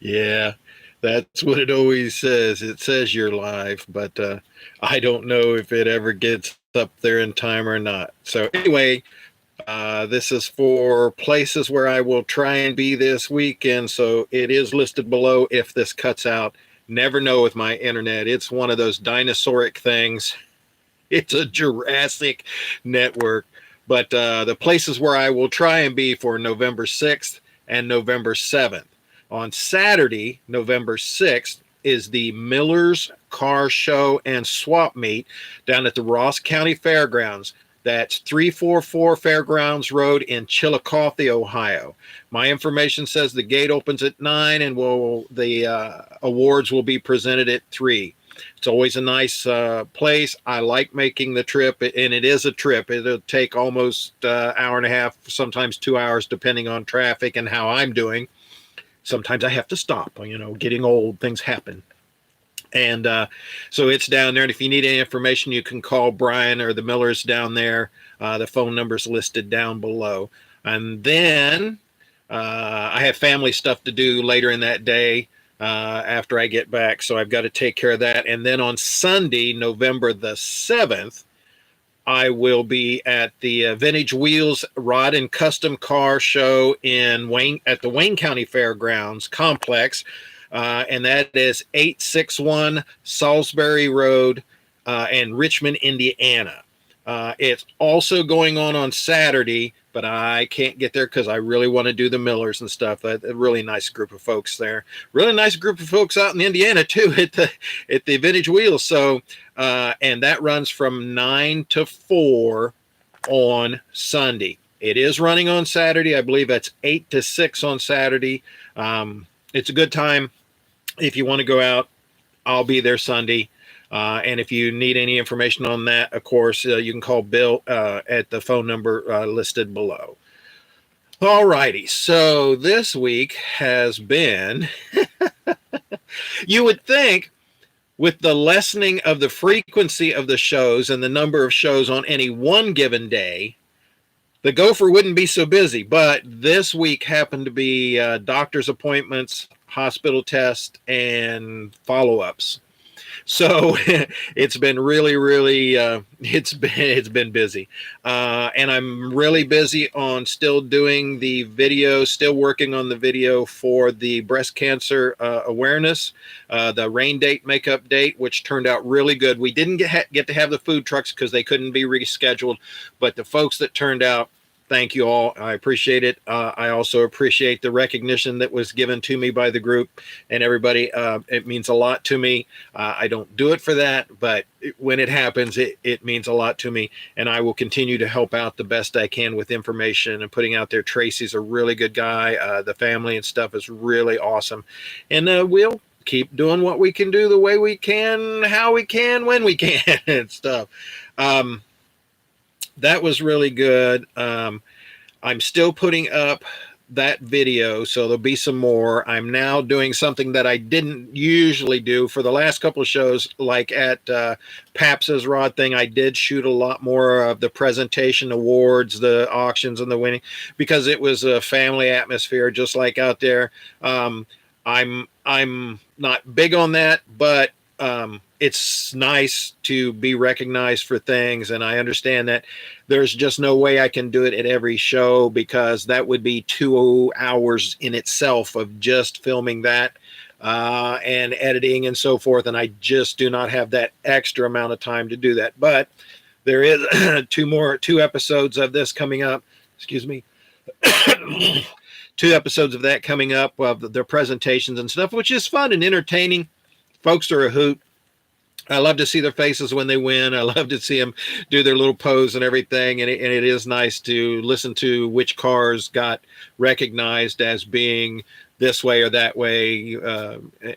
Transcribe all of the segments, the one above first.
Yeah, that's what it always says. It says you're live, but I don't know if it ever gets up there in time or not. So, anyway, this is for places where I will try and be this weekend. So, it is listed below if this cuts out. Never know with my internet. It's one of those dinosauric things. It's a Jurassic network. But the places where I will try and be for November 6th and November 7th. On Saturday, November 6th, is the Miller's Car Show and Swap Meet down at the Ross County Fairgrounds. That's 344 Fairgrounds Road in Chillicothe, Ohio. My information says the gate opens at 9 and the awards will be presented at 3. It's always a nice place. I like making the trip, and it is a trip. It'll take almost an hour and a half, sometimes 2 hours, depending on traffic and how I'm doing. Sometimes I have to stop. Getting old, things happen. And so it's down there. And if you need any information, you can call Brian or the Millers down there. The phone number's listed down below. And then I have family stuff to do later in that day after I get back. So I've got to take care of that. And then on Sunday, November the 7th, I will be at the Vintage Wheels Rod and Custom Car Show at the Wayne County Fairgrounds Complex. And that is 861 Salisbury Road in Richmond, Indiana. It's also going on Saturday, but I can't get there because I really want to do the Millers and stuff. A really nice group of folks there. Really nice group of folks out in Indiana too at the Vintage Wheels. So and that runs from 9 to 4 on Sunday. It is running on Saturday. I believe that's 8 to 6 on Saturday. It's a good time. If you want to go out, I'll be there Sunday. And if you need any information on that, of course, you can call Bill at the phone number listed below. All righty. So this week has been, you would think, with the lessening of the frequency of the shows and the number of shows on any one given day, the Gopher wouldn't be so busy. But this week happened to be doctor's appointments, hospital tests, and follow-ups. So it's been really it's been busy, and I'm really busy on still doing the video, still working on the video for the breast cancer awareness, the rain date makeup date, which turned out really good. We didn't get to have the food trucks because they couldn't be rescheduled, but the folks that turned out, thank you all. I appreciate it. I also appreciate the recognition that was given to me by the group and everybody. It means a lot to me. I don't do it for that, but when it happens, it means a lot to me. And I will continue to help out the best I can with information and putting out there. Tracy's a really good guy. The family and stuff is really awesome. And we'll keep doing what we can do the way we can, how we can, when we can and stuff. That was really good. I'm still putting up that video, so there'll be some more. I'm now doing something that I didn't usually do for the last couple of shows, like at Paps's Rod thing. I did shoot a lot more of the presentation awards, the auctions, and the winning, because it was a family atmosphere, just like out there. I'm not big on that, but it's nice to be recognized for things. And I understand that there's just no way I can do it at every show, because that would be 2 hours in itself of just filming that and editing and so forth. And I just do not have that extra amount of time to do that. But there is two episodes of this coming up. Excuse me. 2 episodes of that coming up, of their presentations and stuff, which is fun and entertaining. Folks are a hoot. I love to see their faces when they win. I love to see them do their little pose and everything. And it is nice to listen to which cars got recognized as being this way or that way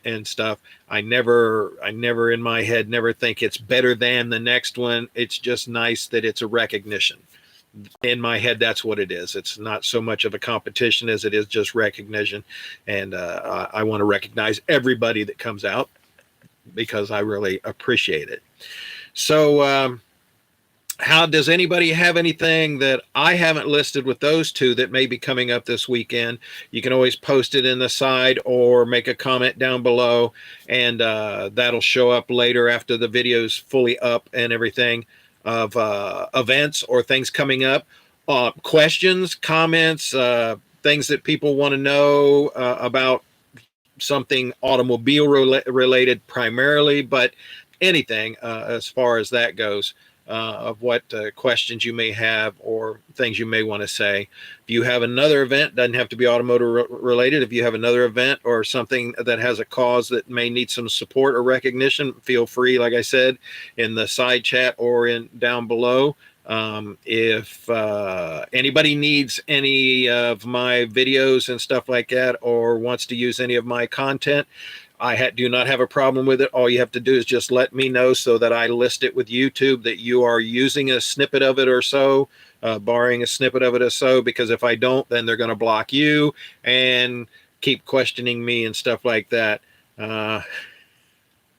and stuff. I never in my head, never think it's better than the next one. It's just nice that it's a recognition. In my head, that's what it is. It's not so much of a competition as it is just recognition. And I want to recognize everybody that comes out, because I really appreciate it. So How does anybody have anything that I haven't listed with those two that may be coming up this weekend? You can always post it in the side or make a comment down below, and that'll show up later after the video's fully up and everything, of events or things coming up. Questions, comments, things that people want to know about something automobile related primarily, but anything as far as that goes, of what questions you may have or things you may want to say. If you have another event, doesn't have to be automotive related. If you have another event or something that has a cause that may need some support or recognition, feel free, like I said, in the side chat or in down below. If anybody needs any of my videos and stuff like that, or wants to use any of my content, I do not have a problem with it. All you have to do is just let me know so that I list it with YouTube that you are using a snippet of it or so, borrowing a snippet of it or so, because if I don't, then they're going to block you and keep questioning me and stuff like that.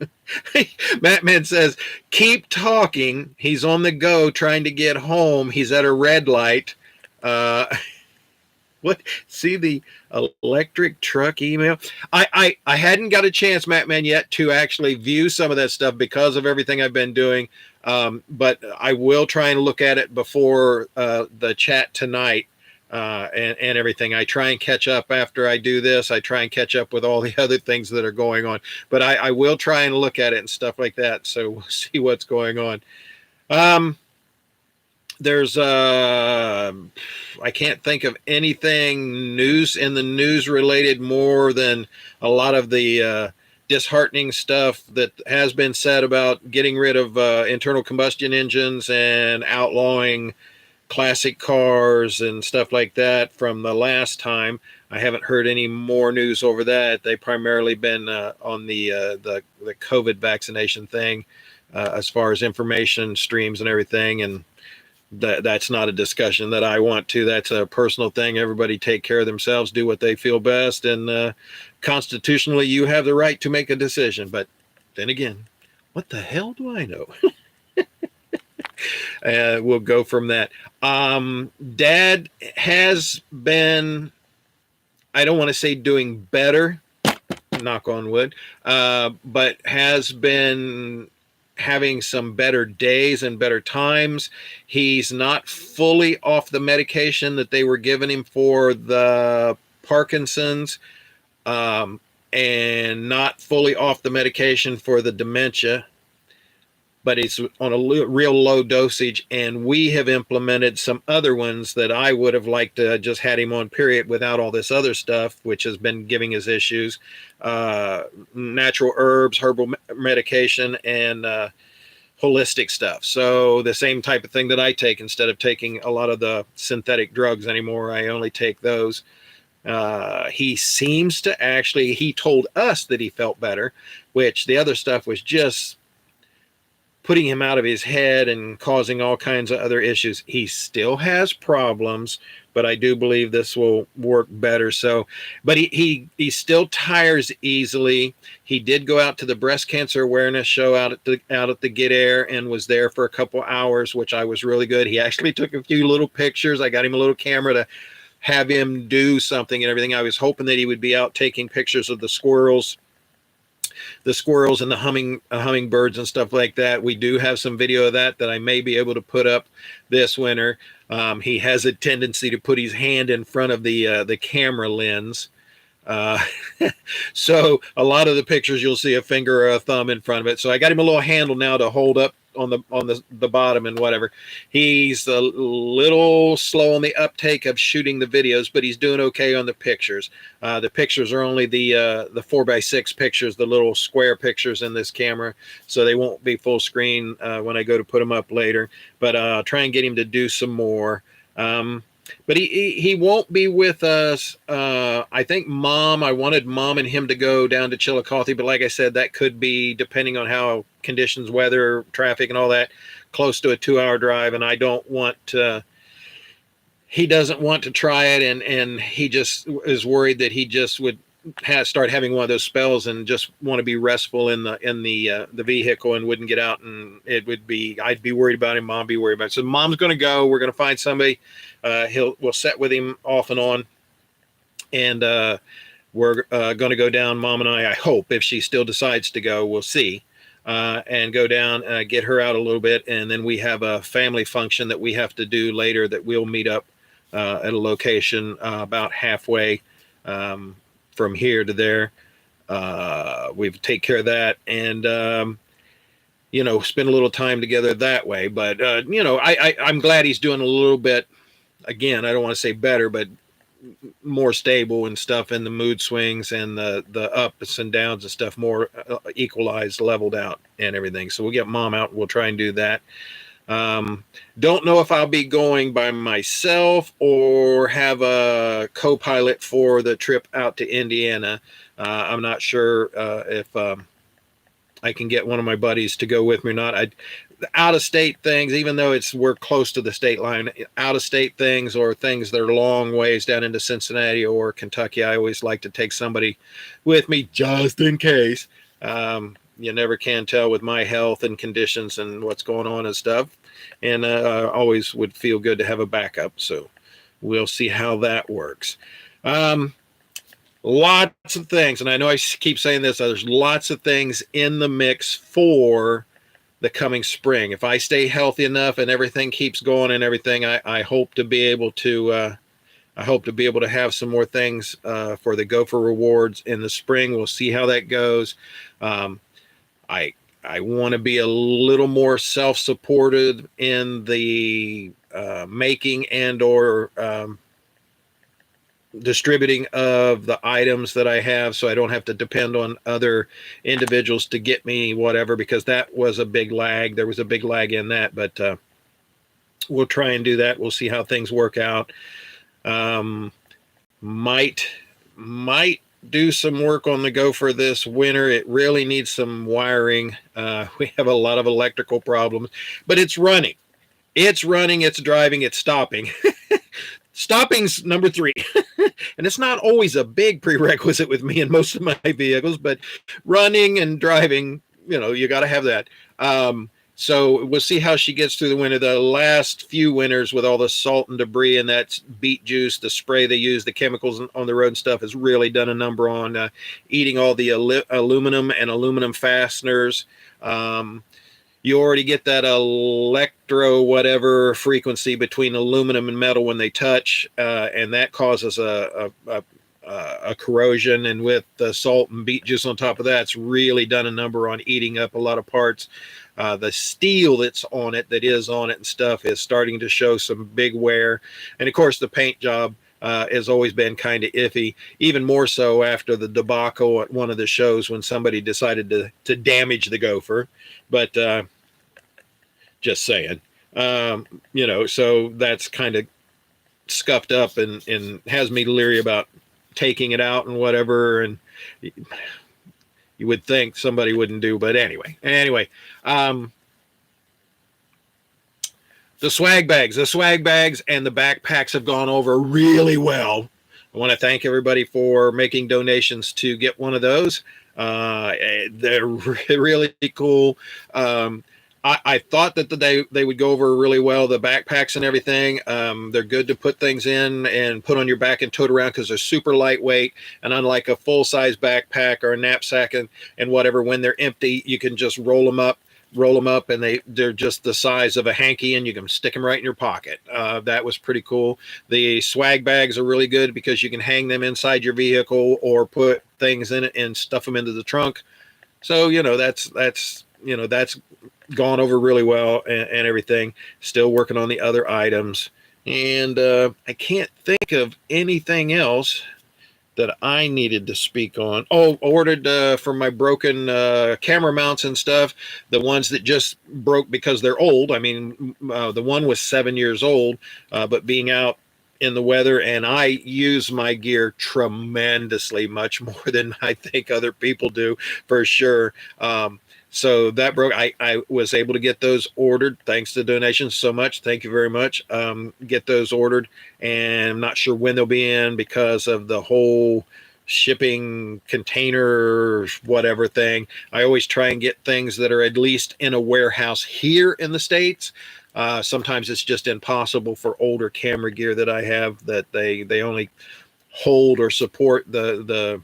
Mattman says, keep talking. He's on the go trying to get home. He's at a red light. What? See the electric truck email? I hadn't got a chance, Mattman, yet to actually view some of that stuff because of everything I've been doing. But I will try and look at it before the chat tonight. And everything. I try and catch up after I do this. I try and catch up with all the other things that are going on. But I will try and look at it and stuff like that. So we'll see what's going on. There's I can't think of anything news in the news related more than a lot of the disheartening stuff that has been said about getting rid of internal combustion engines and outlawing classic cars and stuff like that from the last time. I haven't heard any more news over that. They've primarily been on the COVID vaccination thing, as far as information streams and everything. And that's not a discussion that I want to. That's a personal thing. Everybody take care of themselves, do what they feel best. And constitutionally, you have the right to make a decision. But then again, what the hell do I know? We'll go from that. Dad has been, I don't want to say doing better, knock on wood, but has been having some better days and better times. He's not fully off the medication that they were giving him for the Parkinson's, and not fully off the medication for the dementia, but it's on a real low dosage. And we have implemented some other ones that I would have liked to just had him on, period, without all this other stuff, which has been giving his issues. Natural herbs, herbal medication, and holistic stuff. So the same type of thing that I take, instead of taking a lot of the synthetic drugs anymore, I only take those. He seems to actually, he told us that he felt better, which the other stuff was just putting him out of his head and causing all kinds of other issues. He still has problems, but I do believe this will work better. So, but he still tires easily. He did go out to the breast cancer awareness show out at the Get Air and was there for a couple hours, which I was really good. He actually took a few little pictures. I got him a little camera to have him do something and everything. I was hoping that he would be out taking pictures of the squirrels and the hummingbirds and stuff like that. We do have some video of that I may be able to put up this winter. He has a tendency to put his hand in front of the camera lens. So a lot of the pictures you'll see a finger or a thumb in front of it. So I got him a little handle now to hold up on the bottom and whatever. He's a little slow on the uptake of shooting the videos, but he's doing okay on the pictures. The pictures are only the 4x6 pictures, the little square pictures in this camera, so they won't be full screen when I go to put them up later. But try and get him to do some more. But he won't be with us. I think I wanted Mom and him to go down to Chillicothe, but like I said, that could be, depending on how conditions, weather, traffic, and all that, close to a 2-hour drive. And I don't want to, he doesn't want to try it. And he just is worried that he just would start having one of those spells and just want to be restful in the vehicle and wouldn't get out, and I'd be worried about him, mom be worried about it. So mom's going to go. We're going to find somebody. We'll set with him off and on, and we're going to go down. Mom and I hope, if she still decides to go, we'll see. And go down, get her out a little bit, and then we have a family function that we have to do later that we'll meet up at a location about halfway from here to there. We take care of that and, spend a little time together that way. But, I'm glad he's doing a little bit, again, I don't want to say better, but more stable and stuff, and the mood swings and the ups and downs and stuff more equalized, leveled out and everything. So we'll get mom out. We'll try and do that. Don't know if I'll be going by myself or have a co-pilot for the trip out to Indiana. I'm not sure if I can get one of my buddies to go with me or not. Out of state things, even though we're close to the state line, out of state things or things that are long ways down into Cincinnati or Kentucky, I always like to take somebody with me just in case. You never can tell with my health and conditions and what's going on and stuff. And always would feel good to have a backup. So we'll see how that works. Lots of things. And I know I keep saying this, there's lots of things in the mix for the coming spring. If I stay healthy enough and everything keeps going and everything, I hope to be able to have some more things for the Gopher Rewards in the spring. We'll see how that goes. I want to be a little more self-supported in the making and or distributing of the items that I have, so I don't have to depend on other individuals to get me whatever, because that was a big lag. There was a big lag in that, but we'll try and do that. We'll see how things work out. Might do some work on the Gopher this winter. It really needs some wiring. We have a lot of electrical problems, but it's running. It's driving, it's stopping. Stopping's number 3. And it's not always a big prerequisite with me in most of my vehicles, but running and driving, you got to have that. So we'll see how she gets through the winter. The last few winters with all the salt and debris and that beet juice, the spray they use, the chemicals on the road and stuff has really done a number on eating all the aluminum and aluminum fasteners. You already get that electro whatever frequency between aluminum and metal when they touch, and that causes a corrosion. And with the salt and beet juice on top of that, it's really done a number on eating up a lot of parts. The steel that is on it and stuff is starting to show some big wear. And of course, the paint job has always been kind of iffy, even more so after the debacle at one of the shows when somebody decided to damage the Gopher. But just saying, so that's kind of scuffed up and has me leery about taking it out and whatever. And you would think somebody wouldn't do, but anyway, the swag bags and the backpacks have gone over really well. I want to thank everybody for making donations to get one of those. They're really cool. I thought that they would go over really well, the backpacks and everything. They're good to put things in and put on your back and tote around because they're super lightweight. And unlike a full-size backpack or a knapsack and whatever, when they're empty, you can just roll them up and they're just the size of a hanky and you can stick them right in your pocket. That was pretty cool. The swag bags are really good because you can hang them inside your vehicle or put things in it and stuff them into the trunk. So, that's gone over really well and everything. Still working on the other items. And I can't think of anything else that I needed to speak on. Oh, ordered for my broken camera mounts and stuff, the ones that just broke because they're old. I mean, the one was 7 years old, but being out in the weather, and I use my gear tremendously, much more than I think other people do, for sure. So that broke. I was able to get those ordered thanks to donations so much. Thank you very much. Get those ordered, and I'm not sure when they'll be in because of the whole shipping container whatever thing. I always try and get things that are at least in a warehouse here in the States. Sometimes it's just impossible for older camera gear that I have, that they only hold or support the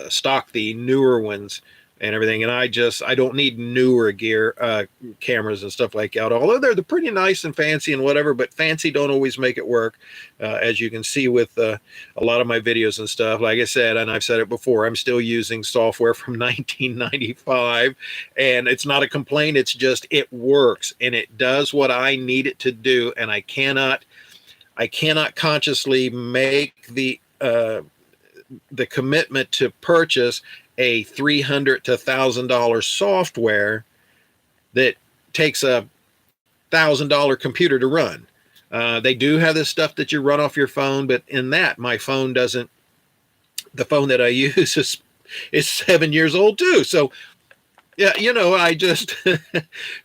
stock, the newer ones and everything. And I don't need newer gear, cameras and stuff like that, although they're pretty nice and fancy and whatever, but fancy don't always make it work. As you can see with a lot of my videos and stuff, like I said, and I've said it before, I'm still using software from 1995, and it's not a complaint. It's just, it works and it does what I need it to do. And I cannot consciously make the commitment to purchase a $300 to $1,000 software that takes a $1,000 computer to run. They do have this stuff that you run off your phone, but in that, my phone doesn't. The phone that I use is 7 years old too. So yeah, I just and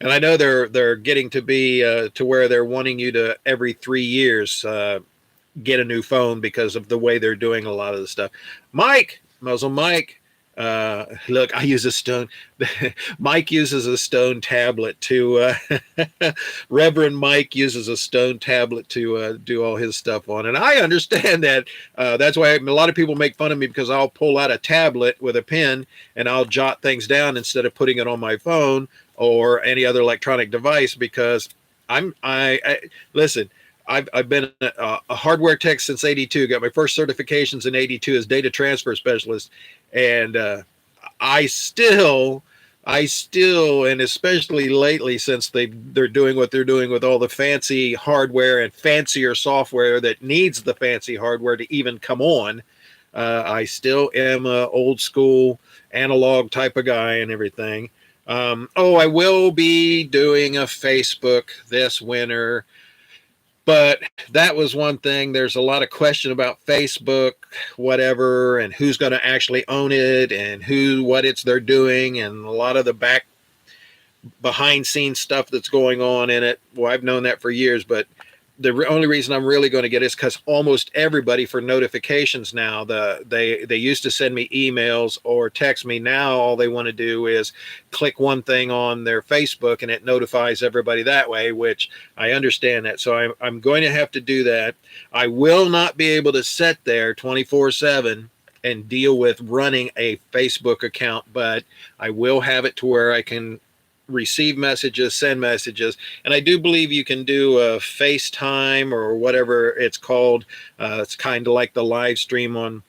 I know they're getting to be to where they're wanting you to every 3 years get a new phone because of the way they're doing a lot of the stuff. Muzzle Mike, look, I use a stone. Mike uses a stone tablet to Reverend Mike uses a stone tablet to do all his stuff on. And I understand that. That's why a lot of people make fun of me, because I'll pull out a tablet with a pen and I'll jot things down instead of putting it on my phone or any other electronic device, because I listen, I've been a hardware tech since '82. Got my first certifications in '82 as data transfer specialist, and I still, and especially lately, since they're doing what they're doing with all the fancy hardware and fancier software that needs the fancy hardware to even come on, I still am a old school analog type of guy and everything. I will be doing a Facebook this winter. But that was one thing. There's a lot of question about Facebook, whatever, and who's going to actually own it and what they're doing, and a lot of the behind scenes stuff that's going on in it. Well, I've known that for years, but the only reason I'm really going to get it is because almost everybody, for notifications now, they used to send me emails or text me. Now all they want to do is click one thing on their Facebook and it notifies everybody that way, which I understand that. So I'm going to have to do that. I will not be able to sit there 24/7 and deal with running a Facebook account, but I will have it to where I can receive messages, send messages, and I do believe you can do a FaceTime or whatever it's called. It's kind of like the live stream on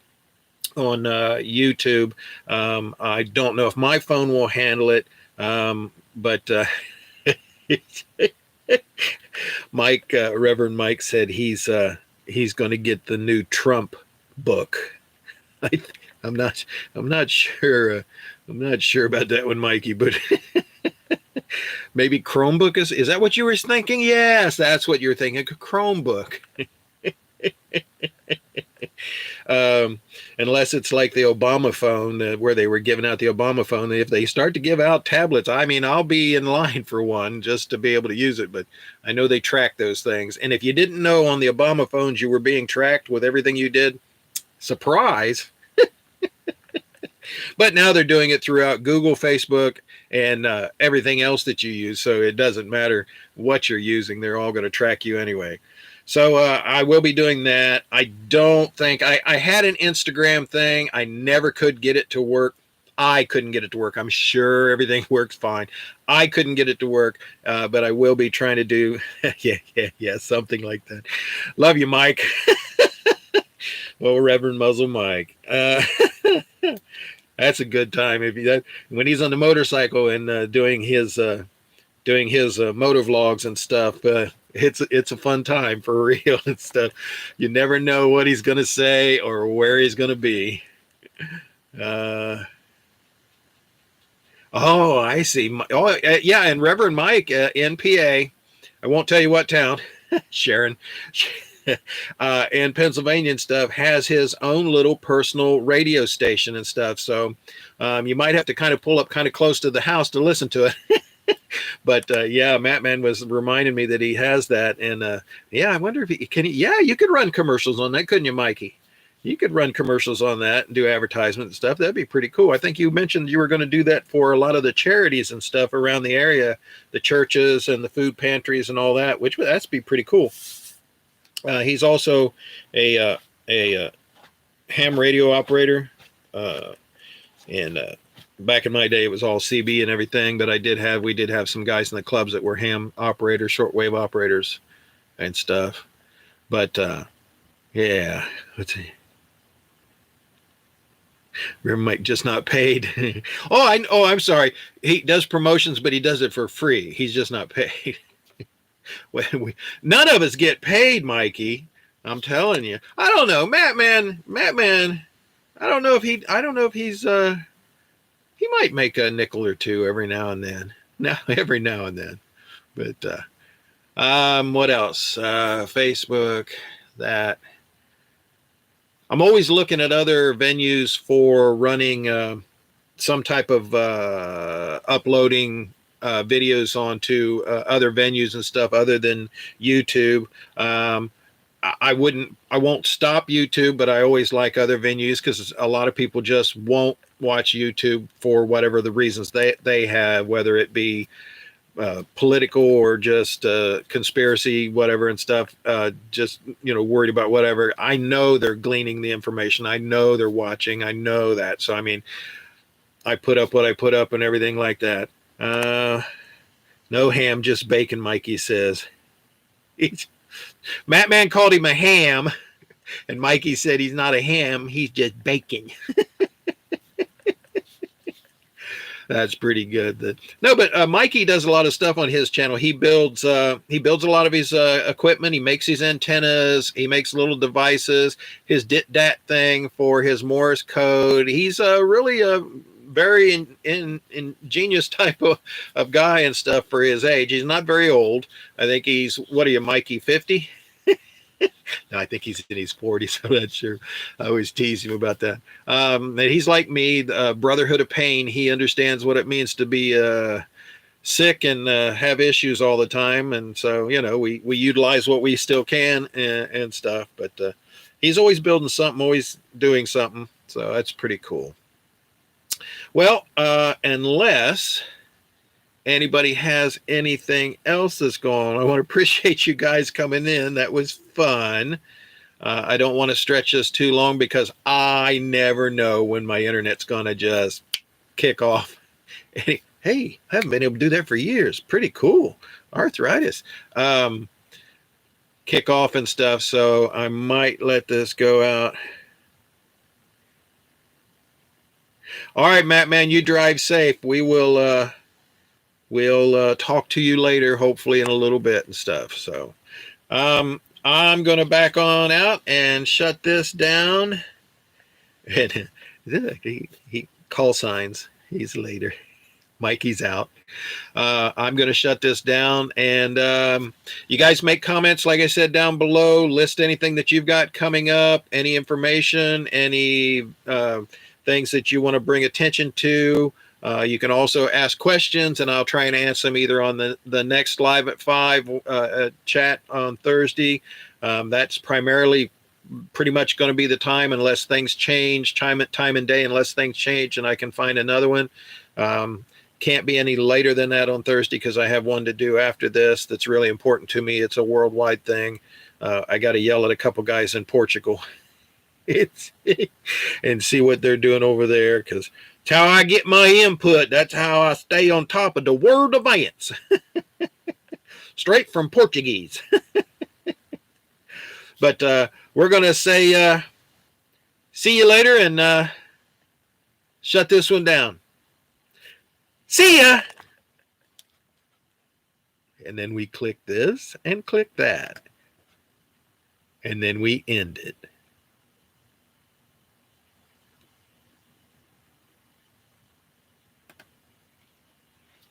YouTube. I don't know if my phone will handle it, but Mike, Reverend Mike, said he's going to get the new Trump book. I'm not sure. I'm not sure about that one, Mikey, but. Maybe Chromebook is that what you were thinking? Yes, that's what you're thinking. A Chromebook. Unless it's like the Obama phone, where they were giving out the Obama phone. If they start to give out tablets, I mean, I'll be in line for one just to be able to use it. But I know they track those things. And if you didn't know, on the Obama phones, you were being tracked with everything you did. Surprise. But now they're doing it throughout Google, Facebook, and everything else that you use. So it doesn't matter what you're using. They're all going to track you anyway. So I will be doing that. I don't think I had an Instagram thing. I never could get it to work. I couldn't get it to work. I'm sure everything works fine. I couldn't get it to work, but I will be trying to do, yeah, something like that. Love you, Mike. Well, Reverend Muzzle Mike. That's a good time. When he's on the motorcycle and doing his motor vlogs and stuff, it's a fun time for real and stuff. You never know what he's going to say or where he's going to be. I see. Yeah, and Reverend Mike in PA. I won't tell you what town. Sharon. In Pennsylvania and stuff, has his own little personal radio station and stuff. So you might have to kind of pull up kind of close to the house to listen to it. But yeah, Mattman was reminding me that he has that. And yeah, I wonder if you could run commercials on that, couldn't you, Mikey? You could run commercials on that and do advertisement and stuff. That'd be pretty cool. I think you mentioned you were going to do that for a lot of the charities and stuff around the area, the churches and the food pantries and all that, which would that's be pretty cool. He's also a ham radio operator, and back in my day it was all CB and everything. But we did have some guys in the clubs that were ham operators, shortwave operators, and stuff. But yeah, let's see. Mike just not paid. I'm sorry. He does promotions, but he does it for free. He's just not paid. None of us get paid, Mikey. I'm telling you. I don't know, Matt Man. I don't know if he's he might make a nickel or two every now and then. Every now and then. But what else? Facebook. That. I'm always looking at other venues for running some type of uploading videos onto other venues and stuff other than YouTube. I won't stop YouTube, but I always like other venues because a lot of people just won't watch YouTube for whatever the reasons they have, whether it be political or just conspiracy, whatever and stuff, just, worried about whatever. I know they're gleaning the information. I know they're watching. I know that. So, I mean, I put up what I put up and everything like that. No ham, just bacon, Mikey says. Matt Man called him a ham, and Mikey said he's not a ham, he's just bacon. That's pretty good. But Mikey does a lot of stuff on his channel. He builds a lot of his equipment. He makes his antennas. He makes little devices. His dit-dat thing for his Morse code. He's really a very ingenious type of guy and stuff for his age. He's not very old. I think he's, what are you, Mikey, 50? No, I think he's in his 40s. I'm not sure. I always tease him about that. And he's like me, brotherhood of pain. He understands what it means to be sick and have issues all the time. And so, we utilize what we still can and stuff. But he's always building something, always doing something. So that's pretty cool. Well, unless anybody has anything else that's going on, I want to appreciate you guys coming in. That was fun. I don't want to stretch this too long because I never know when my internet's going to just kick off. Hey, I haven't been able to do that for years. Pretty cool. Arthritis. Kick off and stuff. So I might let this go out. All right, Matt Man, you drive safe. We'll talk to you later, hopefully in a little bit and stuff. So I'm going to back on out and shut this down. And he call signs. He's later. Mikey's out. I'm going to shut this down. And you guys make comments, like I said, down below. List anything that you've got coming up, any information, any things that you want to bring attention to. You can also ask questions, and I'll try and answer them either on the next live at 5 chat on Thursday. That's primarily pretty much going to be the time unless things change, time and day, unless things change and I can find another one. Can't be any later than that on Thursday because I have one to do after this that's really important to me. It's a worldwide thing. I got to yell at a couple guys in Portugal and see what they're doing over there, because it's how I get my input. That's how I stay on top of the world events. Straight from Portuguese. But we're going to say see you later and shut this one down. See ya! And then we click this and click that. And then we end it.